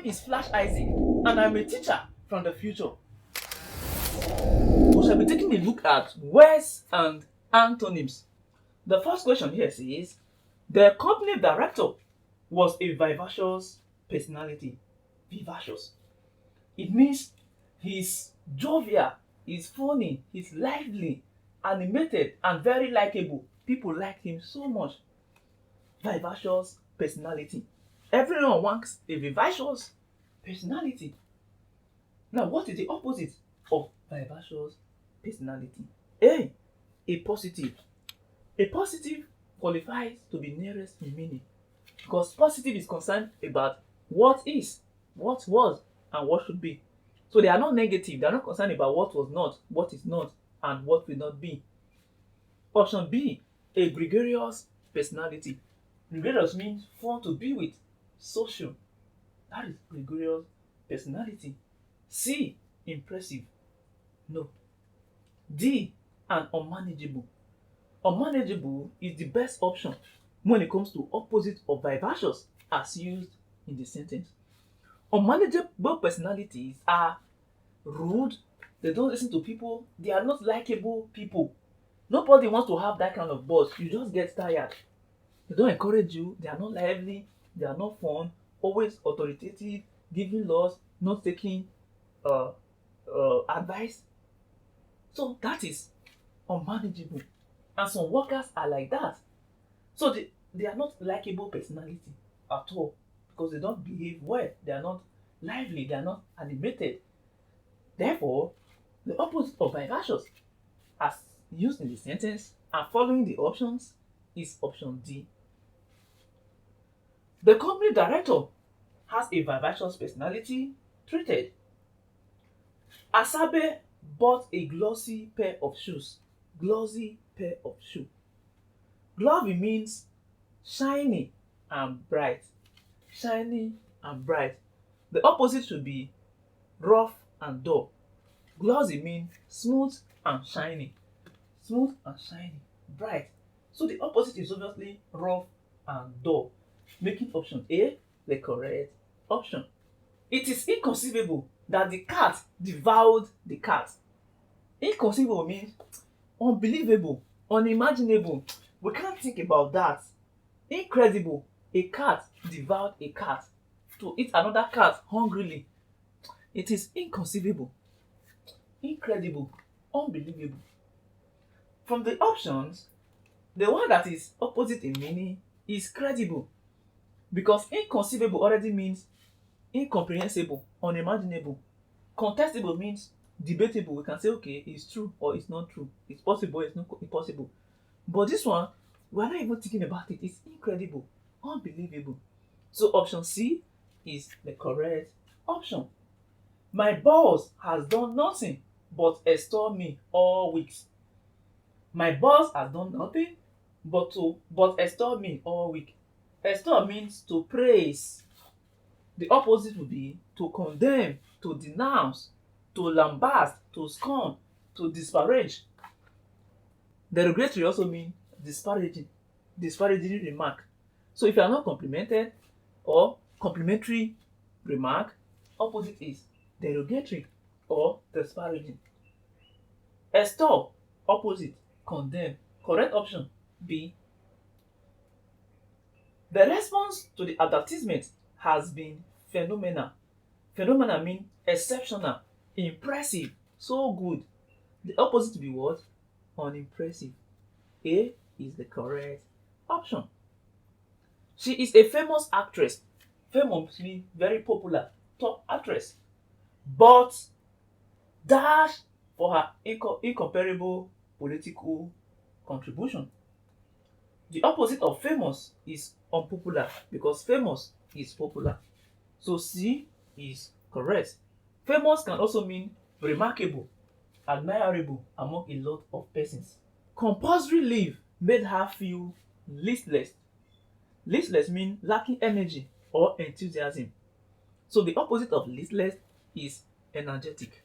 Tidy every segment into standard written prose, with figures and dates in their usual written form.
name is Flash Isaac, and I'm a teacher from the future. We shall be taking a look at words and antonyms. The first question here says, the company director was a vivacious personality. Vivacious. It means he's jovial, he's funny, he's lively, animated, and very likable. People like him so much. Vivacious personality. Everyone wants a vivacious personality. Now, what is the opposite of vivacious personality? A positive. A positive qualifies to be nearest in meaning because positive is concerned about what is, what was, and what should be. So they are not negative. They are not concerned about what was not, what is not, and what will not be. Option B, a gregarious personality. Gregarious means fun to be with, social. That is gregarious personality. C, impressive. No. D, an unmanageable. Unmanageable is the best option when it comes to opposite of vivacious as used in the sentence. Unmanageable personalities are rude, they don't listen to people, they are not likable people. Nobody wants to have that kind of boss. You just get tired. They don't encourage you, they are not lively, they are not fun, always authoritative, giving laws, not taking advice. So that is unmanageable. And some workers are like that. So they are not likable personality at all because they don't behave well. They are not lively. They are not animated. Therefore, the opposite of vivacious, as used in the sentence and following the options, is option D. The company director has a vivacious personality. Treated. Asabe bought a glossy pair of shoes. Glossy pair of shoe. Glossy means shiny and bright. Shiny and bright. The opposite should be rough and dull. Glossy means smooth and shiny. Smooth and shiny. Bright. So the opposite is obviously rough and dull, making option A the correct option. It is inconceivable that the cat devoured the cat. Inconceivable means unbelievable, unimaginable. We can't think about that. Incredible, a cat devoured a cat to eat another cat hungrily. It is inconceivable, incredible, unbelievable. From the options, the one that is opposite in meaning is credible because inconceivable already means incomprehensible, unimaginable. Contestable means debatable. We can say, okay, it's true or it's not true. It's possible, it's not impossible. But this one, we're not even thinking about it. It's incredible, unbelievable. So option C is the correct option. My boss has done nothing but extort me all weeks. My boss has done nothing but extort me all week. Extort means to praise. The opposite would be to condemn, to denounce, to lambast, to scorn, to disparage. Derogatory also means disparaging remark. So if you are not complimented or complimentary remark, opposite is derogatory or disparaging. Extol, opposite, condemn. Correct option B. The response to the advertisement has been phenomenal. Phenomenal means exceptional, impressive, so good. The opposite will be what? Unimpressive. A is the correct option. She is a famous actress. Famous means very popular, top actress. But dash for her incomparable political contribution. The opposite of famous is unpopular because famous is popular. So C is correct. Famous can also mean remarkable, admirable among a lot of persons. Compulsory leave made her feel listless. Listless means lacking energy or enthusiasm. So the opposite of listless is energetic.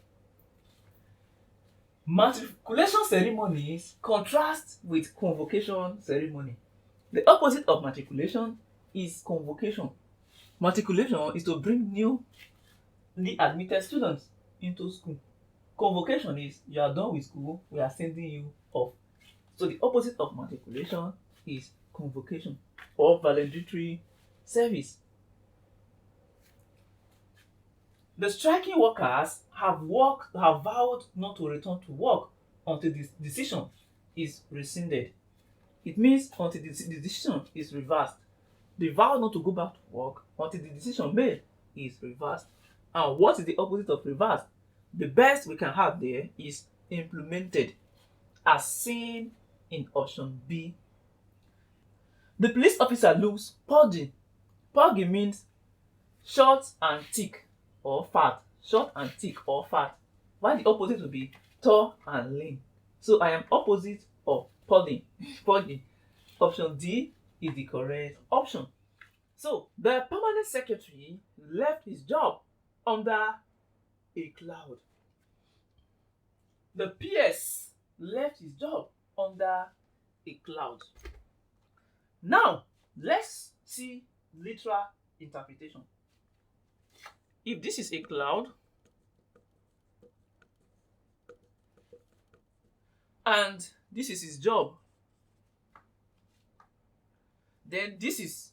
Matriculation ceremonies contrast with convocation ceremony. The opposite of matriculation is convocation. Matriculation is to bring newly admitted students into school. Convocation is you are done with school, we are sending you off. So the opposite of matriculation is convocation or voluntary service. The striking workers have vowed not to return to work until this decision is rescinded. It means until the decision is reversed. They vow not to go back to work until the decision made is reversed. And what is the opposite of reversed? The best we can have there is implemented, as seen in option B. The police officer looks pudgy. Pudgy means short and thick or fat. Short and thick or fat. While the opposite will be tall and lean. So I am opposite of pudgy. Pudgy. Option D is the correct option. So the permanent secretary left his job under a cloud. The PS left his job under a cloud. Now, let's see literal interpretation. If this is a cloud and this is his job, then this is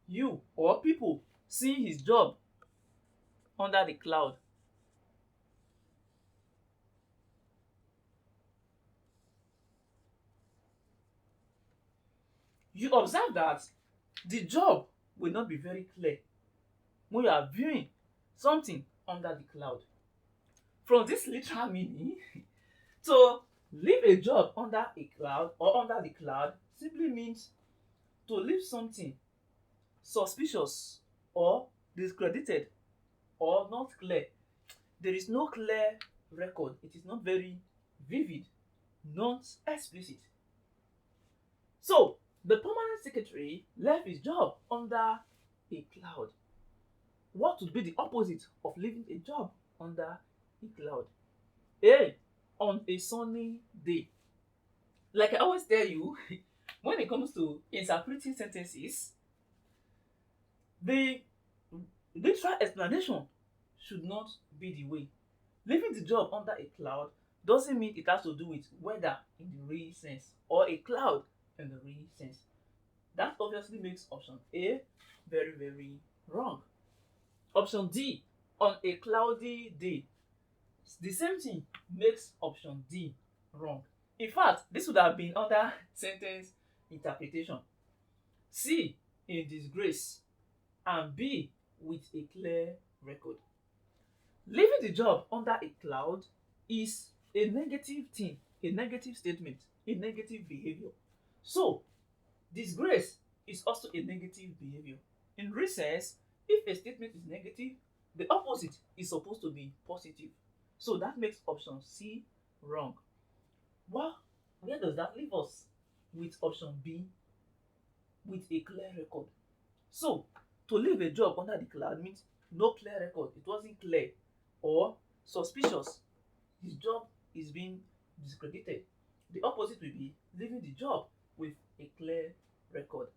you or people seeing his job under the cloud. You observe that the job will not be very clear when you are viewing something under the cloud. From this literal meaning, to leave a job under a cloud or under the cloud simply means to leave something suspicious or discredited or not clear. There is no clear record. It is not very vivid, not explicit. So, the permanent secretary left his job under a cloud. What would be the opposite of leaving a job under a cloud? A. On a sunny day. Like I always tell you, when it comes to interpreting sentences, the literal explanation should not be the way. Leaving the job under a cloud doesn't mean it has to do with weather in the real sense or a cloud in the real sense. That obviously makes option A very, very wrong. Option D, on a cloudy day. The same thing makes option D wrong. In fact, this would have been under sentence interpretation. C, in disgrace, and B, with a clear record. Leaving the job under a cloud is a negative thing, a negative statement, a negative behavior. So, disgrace is also a negative behavior. In real sense, if a statement is negative, the opposite is supposed to be positive. So that makes option C wrong. Well, where does that leave us? With option B, with a clear record. So, to leave a job under the cloud means no clear record. It wasn't clear or suspicious. His job is being discredited. The opposite will be leaving the job with a clear record.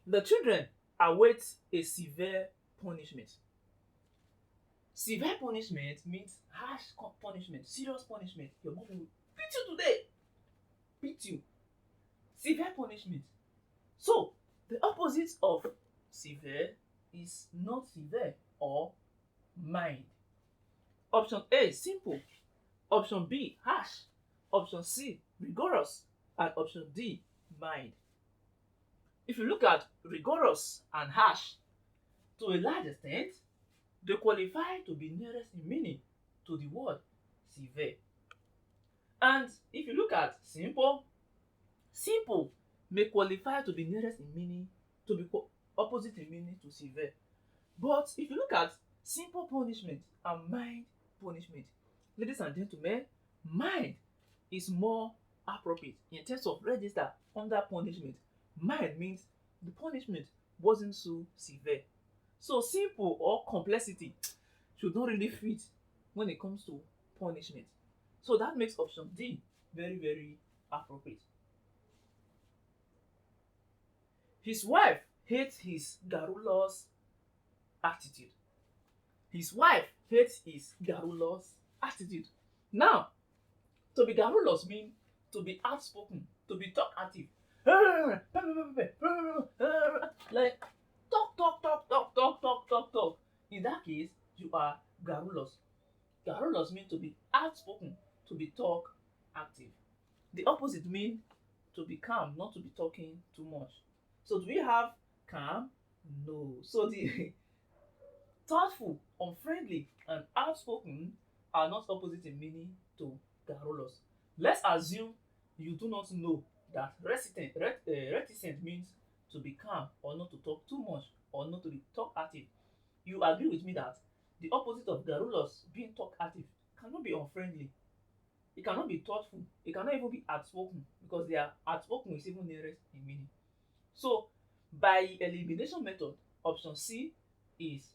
The children await a severe punishment. Severe punishment means harsh punishment, serious punishment. Your mom will beat you today. Beat you. Severe punishment. So, the opposite of severe is not severe or mild. Option A, simple. Option B, harsh. Option C, rigorous. And option D, mild. If you look at rigorous and harsh, to a large extent, they qualify to be nearest in meaning to the word severe. And if you look at simple, simple may qualify to be nearest in meaning to be opposite in meaning to severe. But if you look at simple punishment and mild punishment, ladies and gentlemen, mild is more appropriate in terms of register under punishment. Mild means the punishment wasn't so severe. So simple or complexity should not really fit when it comes to punishment. So that makes option D very, very appropriate. His wife hates his garrulous attitude. His wife hates his garrulous attitude. Now, to be garrulous means to be outspoken, to be talkative. Like talk. In that case, you are garrulous. Garrulous means to be outspoken, to be talk active. The opposite means to be calm, not to be talking too much. So do we have calm? No. So the thoughtful, unfriendly, and outspoken are not opposite in meaning to garrulous. Let's assume you do not know that reticent means to be calm or not to talk too much or not to be talkative. You agree with me that the opposite of garrulous being talkative cannot be unfriendly, it cannot be thoughtful, it cannot even be outspoken because they are outspoken is even nearest in meaning. So by elimination method, option C is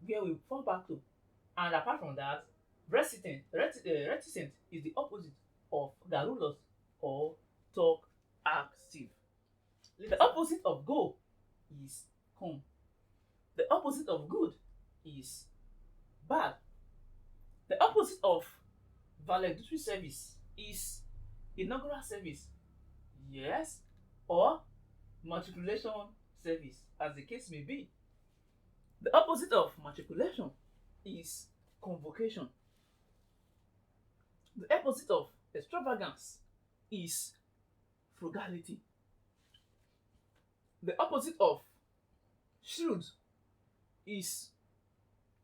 where we fall back to. And apart from that, reticent is the opposite of garrulous or talk active. The opposite of go is come. The opposite of good is bad. The opposite of valedictory service is inaugural service, yes, or matriculation service, as the case may be. The opposite of matriculation is convocation. The opposite of extravagance is frugality. The opposite of shrewd is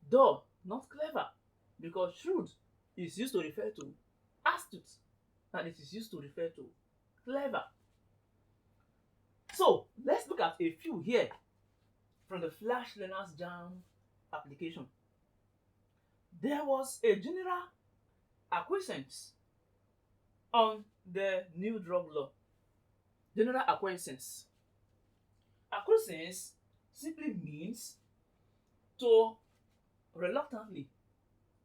dull, not clever, because shrewd is used to refer to astute and it is used to refer to clever. So let's look at a few here from the Flash Learners Jam application. There was a general acquiescence on the new drug law. General acquiescence. Acquiescence simply means to reluctantly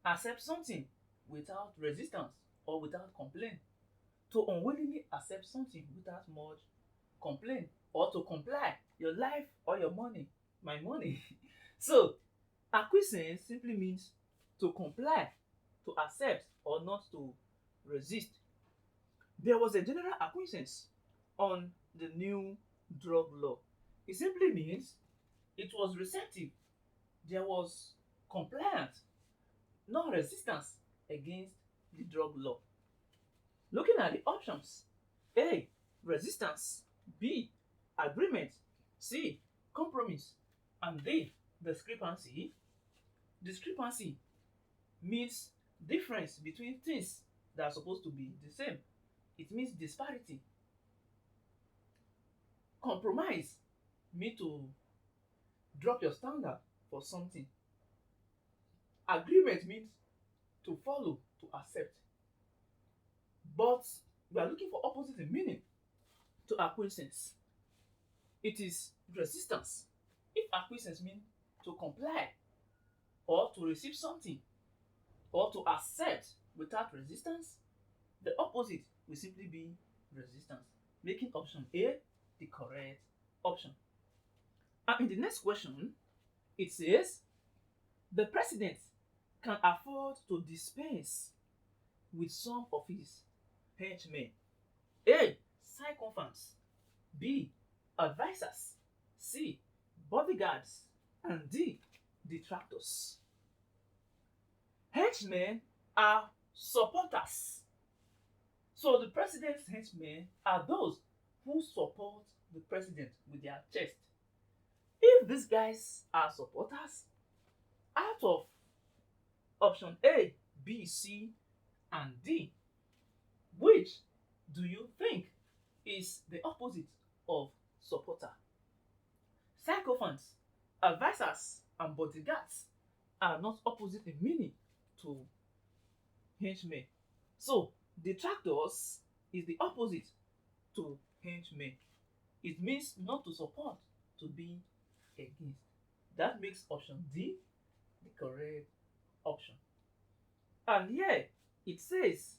accept something without resistance or without complaint. To unwillingly accept something without much complaint or to comply. Your life or your money, my money. So acquiescence simply means to comply, to accept or not to resist. There was a general acquiescence on the new drug law. It simply means it was receptive. There was compliance, no resistance against the drug law. Looking at the options: A. Resistance, B. Agreement, C. Compromise, and D. Discrepancy. Discrepancy means difference between things that are supposed to be the same. It means disparity. Compromise means to drop your standard for something. Agreement means to follow, to accept. But we are looking for opposite in meaning to acquiescence. It is resistance. If acquiescence means to comply or to receive something or to accept without resistance, the opposite will simply be resistance, making option A the correct option. And in the next question, it says the president can afford to dispense with some of his henchmen. A. Sycophants, B. Advisors, C. Bodyguards, and D. Detractors. Henchmen are supporters. So the president's henchmen are those who support the president with their chest. If these guys are supporters, out of option A, B, C, and D, which do you think is the opposite of supporter? Sycophants, advisors, and bodyguards are not opposite in meaning to henchmen. So detractors is the opposite to henchmen. It means not to support, to be against. That makes option D the correct option. And here it says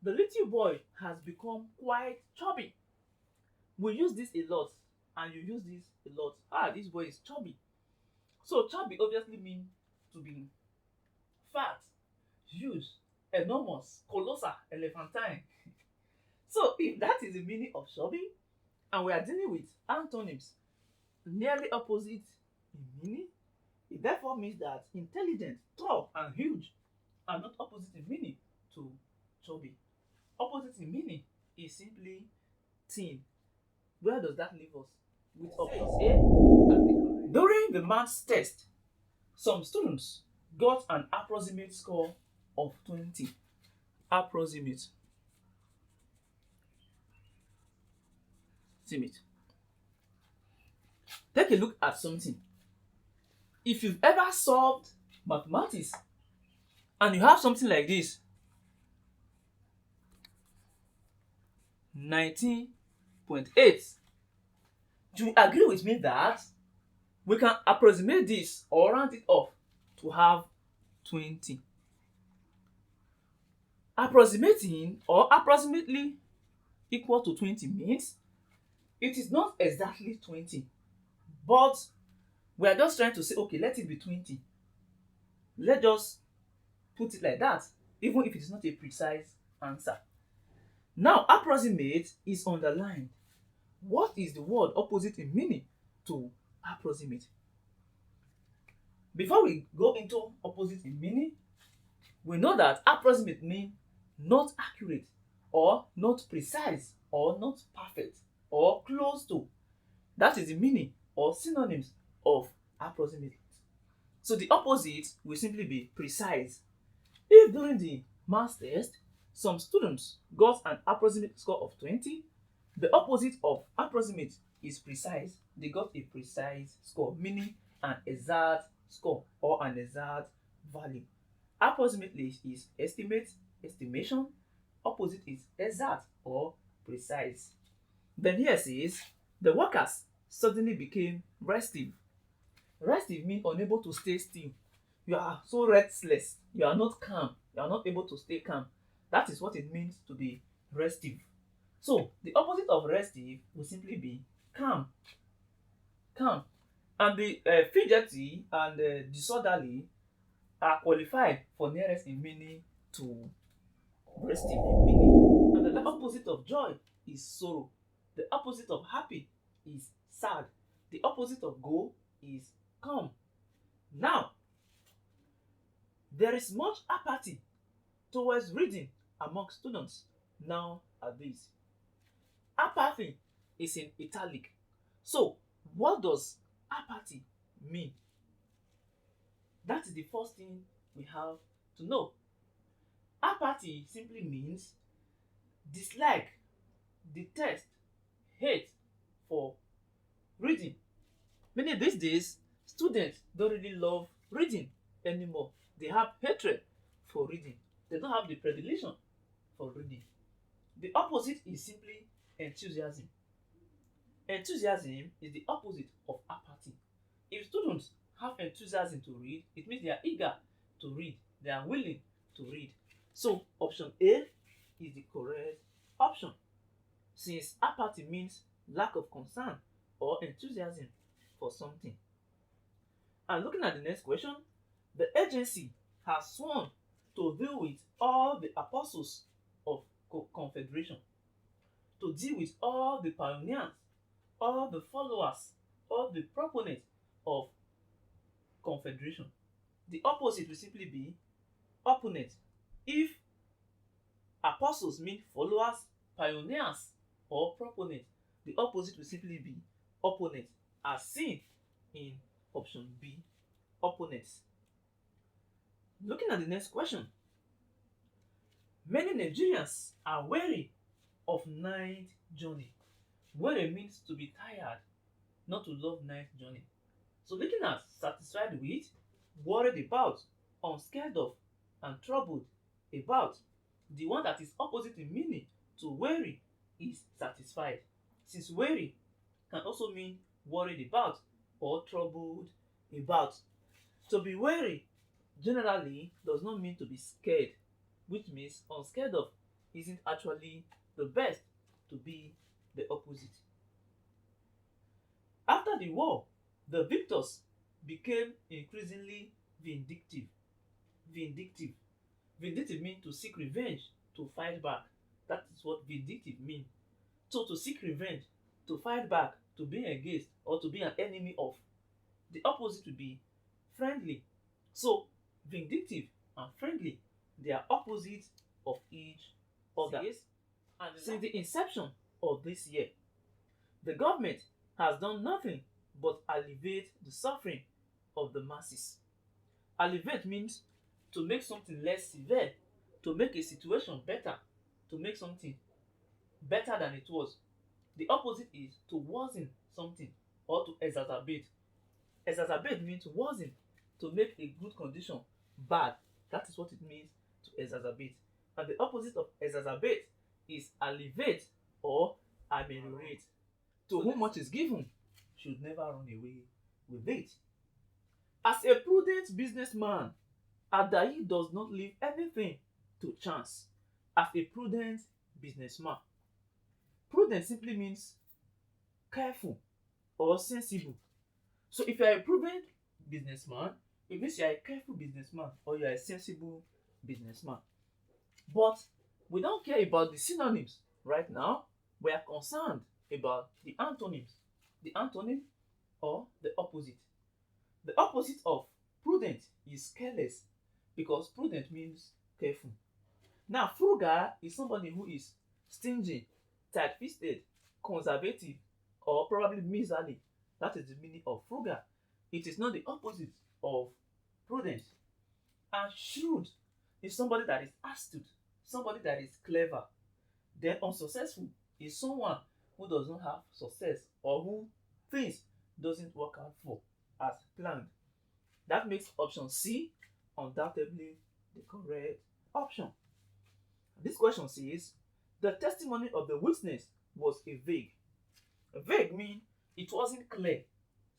the little boy has become quite chubby. We use this a lot. and you use this a lot. Ah, this boy is chubby. So chubby obviously means to be fat, huge, enormous, colossal, elephantine. So if that is the meaning of chubby, and we are dealing with antonyms nearly opposite in meaning, it therefore means that intelligent, tall, and huge are not opposite in meaning to chubby. Opposite in meaning is simply thin. Where does that leave us? With option A as the correct. During the maths test, some students got an approximate score of 20. Approximate. Estimate. Take a look at something. If you've ever solved mathematics and you have something like this, 19.8, do you agree with me that we can approximate this or round it off to have 20? Approximating or approximately equal to 20 means it is not exactly 20, but we are just trying to say, okay, let it be 20. Let's just put it like that, even if it is not a precise answer. Now, approximate is underlined. What is the word opposite in meaning to approximate? Before we go into opposite in meaning, we know that approximate means not accurate, or not precise, or not perfect, or close to. That is the meaning or synonyms of approximate. So the opposite will simply be precise. If during the maths test some students got an approximate score of 20, the opposite of approximate is precise. They got a precise score, meaning an exact score or an exact value. Approximately is estimate, estimation. Opposite is exact or precise. Then here says the workers suddenly became restive. Restive means unable to stay still. You are so restless. You are not calm. You are not able to stay calm. That is what it means to be restive. So the opposite of restive will simply be calm. Calm. And the fidgety and disorderly are qualified for nearest in meaning to restive in meaning. And the opposite of joy is sorrow. The opposite of happy is sad. The opposite of go is calm. Now, there is much apathy towards reading among students nowadays. Apathy is in italic. So, what does apathy mean? That is the first thing we have to know. Apathy simply means dislike, detest, hate for reading. Meaning these days, students don't really love reading anymore. They have hatred for reading. They don't have the predilection for reading. The opposite is simply enthusiasm. Enthusiasm is the opposite of apathy. If students have enthusiasm to read, it means they are eager to read. They are willing to read. So option A is the correct option, since apathy means lack of concern or enthusiasm for something. And looking at the next question, the agency has sworn to deal with all the apostles of confederation, to deal with all the pioneers, all the followers, all the proponents of confederation. The opposite will simply be opponent. If apostles mean followers, pioneers, or proponents, the opposite will simply be opponent, as seen in option B, opponents. Looking at the next question, many Nigerians are weary of night journey. Weary means to be tired, not to love night journey. So looking at satisfied with, worried about, unscared of, and troubled about, the one that is opposite in meaning to weary is satisfied. Since weary can also mean worried about or troubled about. To be weary generally does not mean to be scared, which means unscared of isn't actually the best, to be the opposite. After the war, the victors became increasingly vindictive. Vindictive. Vindictive means to seek revenge, to fight back. That is what vindictive means. So to seek revenge, to fight back, to be against, or to be an enemy of. The opposite would be friendly. So vindictive and friendly, they are opposites of each other. And since the inception of this year, the government has done nothing but alleviate the suffering of the masses. Alleviate means to make something less severe, to make a situation better, to make something better than it was. The opposite is to worsen something or to exacerbate. Exacerbate means to worsen, to make a good condition bad. That is what it means to exacerbate. And the opposite of exacerbate is alleviate or ameliorate. To whom much is given should never run away with it. As a prudent businessman, Adayi does not leave anything to chance. As a prudent businessman, prudent simply means careful or sensible. So if you are a prudent businessman, it means you are a careful businessman or you are a sensible businessman. But we don't care about the synonyms right now. We are concerned about the antonyms. The antonym or the opposite. The opposite of prudent is careless, because prudent means careful. Now, frugal is somebody who is stingy, tight-fisted, conservative, or probably miserly. That is the meaning of frugal. It is not the opposite of prudent. And shrewd is somebody that is astute, somebody that is clever. Then unsuccessful is someone who does not have success or who things doesn't work out for as planned. That makes option C undoubtedly the correct option. This question says, the testimony of the witness was a vague. Vague means it wasn't clear.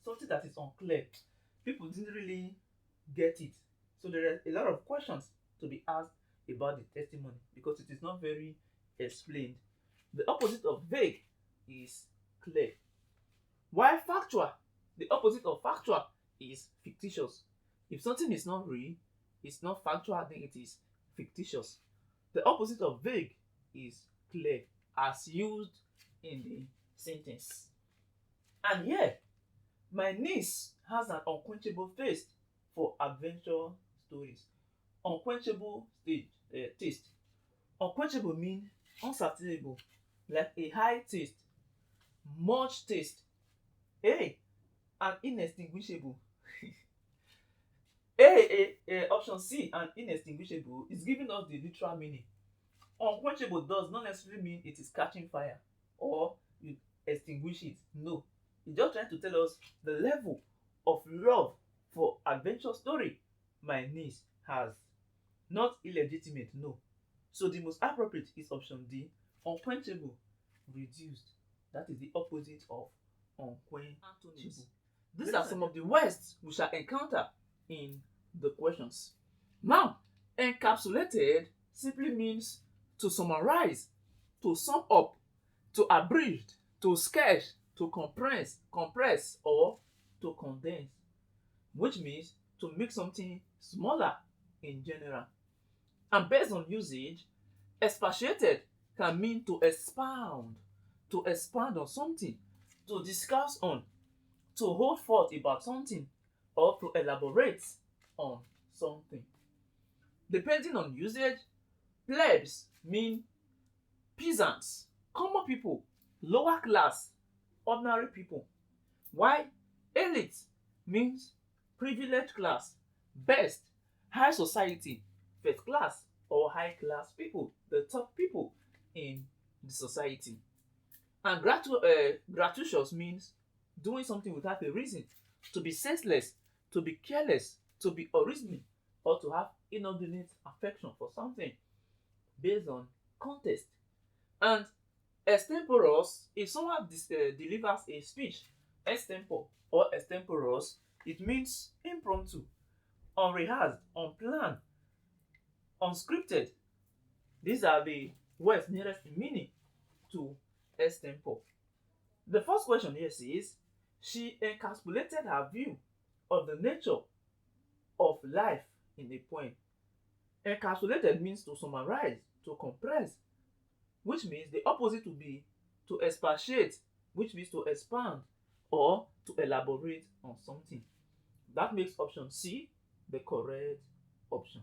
Something that is unclear. People didn't really get it. So there are a lot of questions to be asked about the testimony because it is not very explained. The opposite of vague is clear. While factual, the opposite of factual is fictitious. If something is not real, it's not factual, then it is fictitious. The opposite of vague is clear, as used in the sentence. And here, my niece has an unquenchable thirst for adventure stories. Unquenchable taste. Unquenchable means unsatiable, like a high taste, much taste. A, and inextinguishable. Option C, and inextinguishable, is giving us the literal meaning. Unquenchable does not necessarily mean it is catching fire or you extinguish it. No, it's just trying to tell us the level of love for adventure story my niece has. Not illegitimate, no. So the most appropriate is option D, unquenchable, reduced. That is the opposite of unquenchable. These are some of the words we shall encounter in the questions. Now, encapsulated simply means to summarize, to sum up, to abridged, to sketch, to compress, or to condense, which means to make something smaller in general. And based on usage, expatiated can mean to expound on something, to discuss on, to hold forth about something, or to elaborate on something. Depending on usage, plebs mean peasants, common people, lower class, ordinary people. While elite means privileged class, best, high society, first class or high class people, the top people in the society. And gratuitous means doing something without a reason, to be senseless, to be careless, to be unreasoning, or to have inordinate affection for something based on context. And extemporeous, if someone delivers a speech extempore or extemporeous, it means impromptu, unrehearsed, unplanned, unscripted. These are the words nearest in meaning to extempore. The first question here says, She encapsulated her view of the nature of life in a poem. Encapsulated means to summarize, to compress, which means the opposite would be to expatiate, which means to expand or to elaborate on something. That makes option C the correct option.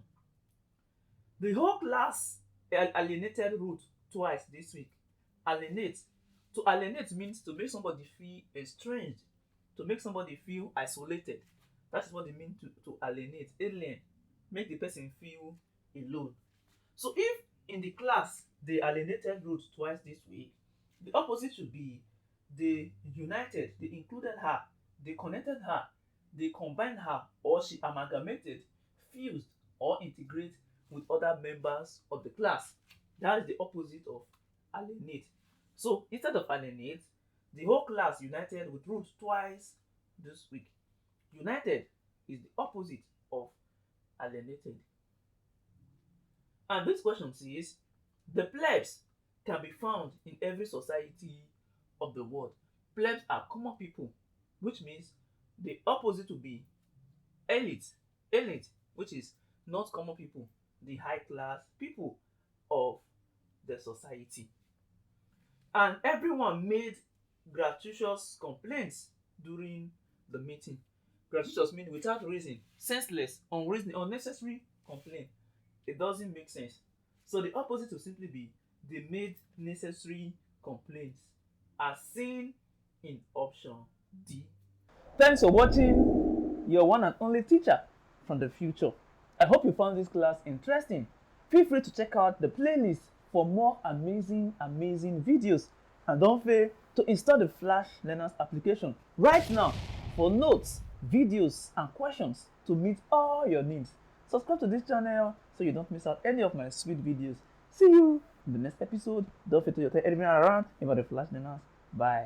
The whole class alienated root twice this week. Alienate. To alienate means to make somebody feel estranged, to make somebody feel isolated. That is what it means to alienate. Alien. Make the person feel alone. So if in the class they alienated root twice this week, the opposite should be they united, they included her, they connected her, they combined her, or she amalgamated, fused, or integrate with other members of the class. That is the opposite of alienate. So instead of alienate, the whole class united with root twice this week. United is the opposite of alienated. And this question says, the plebs can be found in every society of the world. Plebs are common people, which means the opposite to be elite. Elite, which is not common people, the high class people of the society. And everyone made gratuitous complaints during the meeting. Gratuitous means without reason, senseless, unreasonable, unnecessary complaint. It doesn't make sense. So the opposite will simply be they made necessary complaints as seen in option D. Thanks for watching your one and only teacher from the future. I hope you found this class interesting. Feel free to check out the playlist for more amazing videos, and don't fail to install the Flash Learners application right now for notes, videos and questions to meet all your needs. Subscribe to this channel so you don't miss out any of my sweet videos. See you in the next episode. Don't forget to tell everyone around about the Flash Learners. Bye.